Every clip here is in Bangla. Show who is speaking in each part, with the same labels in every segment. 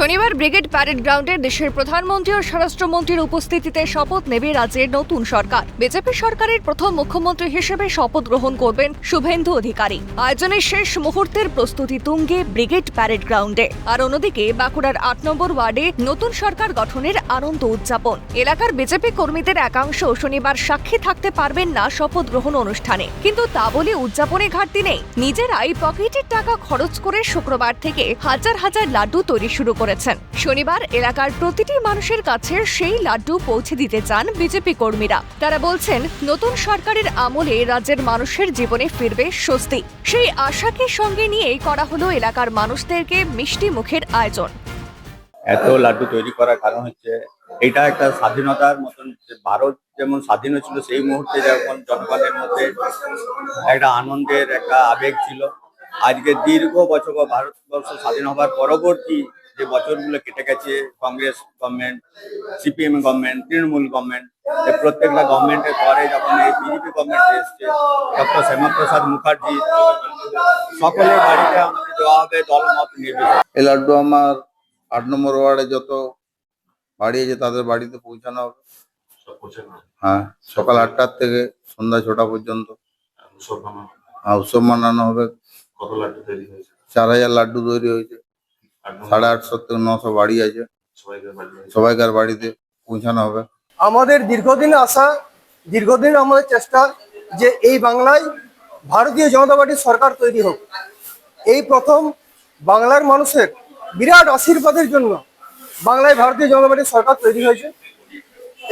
Speaker 1: শনিবার ব্রিগেড প্যারেড গ্রাউন্ডে দেশের প্রধানমন্ত্রী ও স্বরাষ্ট্রমন্ত্রীর উপস্থিতিতে শপথ নেবে রাজ্যের নতুন সরকার। বিজেপি সরকারের প্রথম মুখ্যমন্ত্রী হিসেবে শপথ গ্রহণ করবেন শুভেন্দু অধিকারী। আয়োজনের শেষ মুহূর্তের প্রস্তুতি তুঙ্গে ব্রিগেড প্যারেড গ্রাউন্ডে। আর অন্যদিকে বাঁকুড়ার ৮ নম্বর ওয়ার্ডে নতুন সরকার গঠনের আনন্দ উদযাপন। এলাকার বিজেপি কর্মীদের একাংশ শনিবার সাক্ষী থাকতে পারবেন না শপথ গ্রহণ অনুষ্ঠানে, কিন্তু তা বলে উদযাপনে ঘাটতি নেই। নিজেরাই পকেটের টাকা খরচ করে শুক্রবার থেকে হাজার হাজার লাড্ডু তৈরি শুরু করেছেন। শনিবার এলাকার প্রতিটি মানুষের কাছে সেই লাড্ডু পৌঁছে দিতে চান বিজেপি কর্মীরা। তারা বলছেন, নতুন সরকারের আমলে রাজ্যের মানুষের জীবনে ফিরবে স্বস্তি। সেই আশাকে সঙ্গে নিয়েই করা হলো এলাকার মানুষদেরকে মিষ্টি মুখের আয়োজন।
Speaker 2: এত লাড্ডু তৈরি করার কারণ হচ্ছে এটা একটা স্বাধীনতার মতন, ভারত যেমন স্বাধীন ছিল সেই মুহূর্তে যখন জনগণের মধ্যে একটা আনন্দের একটা আবেগ ছিল। আজকে দীর্ঘ বছর ভারতবর্ষ স্বাধীন হবার পরবর্তী যে বছরগুলো কেটে গেছে, Congress government, CPM government, Trinamool government, প্রত্যেকটা গভর্নমেন্টের পরে যখন এই বিজেপি গভর্নমেন্ট এসছে, ডক্টর শ্যামাপ্রসাদ মুখার্জি, সকলের বাড়িতে আমাদের দেওয়া হবে দলমত নির্বিশেষে।
Speaker 3: এই লাড্ডু আমার ৮ নম্বর ওয়ার্ডে যত বাড়ি আছে তাদের বাড়িতে পৌঁছানো হবে। হ্যাঁ, সকাল ৮টার থেকে সন্ধ্যা ৬টা পর্যন্ত উৎসব মানানো হবে। ৪,০০০ লাড্ডু তৈরি হয়েছে। 850 থেকে 900 বাড়ি আছে, সবাইকার বাড়িতে পৌঁছানো হবে।
Speaker 4: আমাদের দীর্ঘদিন আশা, দীর্ঘদিন আমাদের চেষ্টা যে এই বাংলায় ভারতীয় জনতা পার্টির সরকার তৈরি হোক। এই প্রথম বাংলার মানুষের বিরাট আশীর্বাদের জন্য বাংলায় ভারতীয় জনতা পার্টির সরকার তৈরি হয়েছে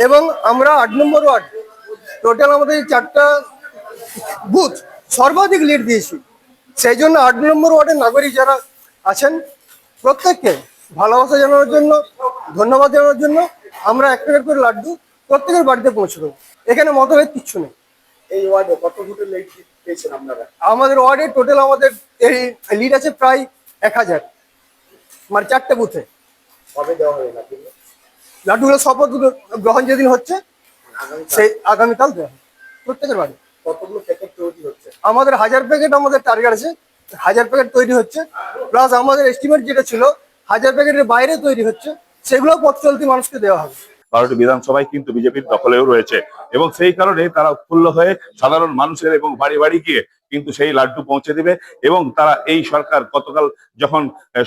Speaker 4: এবং আমরা ৮ নম্বর ওয়ার্ড টোটাল আমাদের 4টা বুথ সর্বাধিক লিড দিয়েছি। সেই জন্য ৮ নম্বর ওয়ার্ডের নাগরিক যারা আছেন প্রত্যেককে ভালোবাসা জানানোর জন্য, ধন্যবাদ জানানোর জন্য আমরা এক প্যাকেট করে লাড্ডু প্রত্যেকের বাড়িতে পৌঁছে দেবো। এখানে মতভেদ কিচ্ছু নেই।
Speaker 5: এই ওয়ার্ডে কত ভোটের লিড পেয়েছেন আপনারা?
Speaker 4: আমাদের ওয়ার্ডে টোটাল আমাদের এই লিড আছে প্রায় ১,০০০, মানে 4টে বুথে।
Speaker 5: কবে দেওয়া হবে লাড্ডুগুলো?
Speaker 4: লাড্ডুগুলো শপথ গ্রহণ যেদিন হচ্ছে সেই আগামীকাল দেওয়া হবে প্রত্যেকের বাড়ি।
Speaker 5: কতগুলো প্যাকেট তৈরি হচ্ছে?
Speaker 4: আমাদের 1000 প্যাকেট আমাদের টার্গেট আছে, 1000 প্যাকেট তৈরি হচ্ছে। প্লাস আমাদের এস্টিমেট যেটা ছিল 1000 প্যাকেটের বাইরে তৈরি হচ্ছে, সেগুলো পথ চলতি মানুষকে দেওয়া হবে।
Speaker 6: 12টি বিধানসভায় কিন্তু বিজেপির দখলেও রয়েছে এবং সেই কারণে তারা উৎফুল্ল হয়ে সাধারণ মানুষের এবং বাড়ি বাড়ি গিয়ে কিন্তু সেই লাড্ডু পৌঁছে দিবে। এবং তারা এই সরকার গতকাল যখন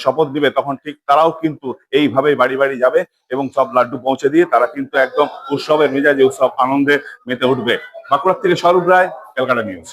Speaker 6: শপথ দিবে তখন ঠিক তারাও কিন্তু এইভাবে বাড়ি বাড়ি যাবে এবং সব লাড্ডু পৌঁছে দিয়ে তারা কিন্তু একদম উৎসবের মেজাজে, উৎসব আনন্দে মেতে উঠবে। বাঁকুড়া থেকে স্বরূপ রায়, ক্যালকাটা নিউজ।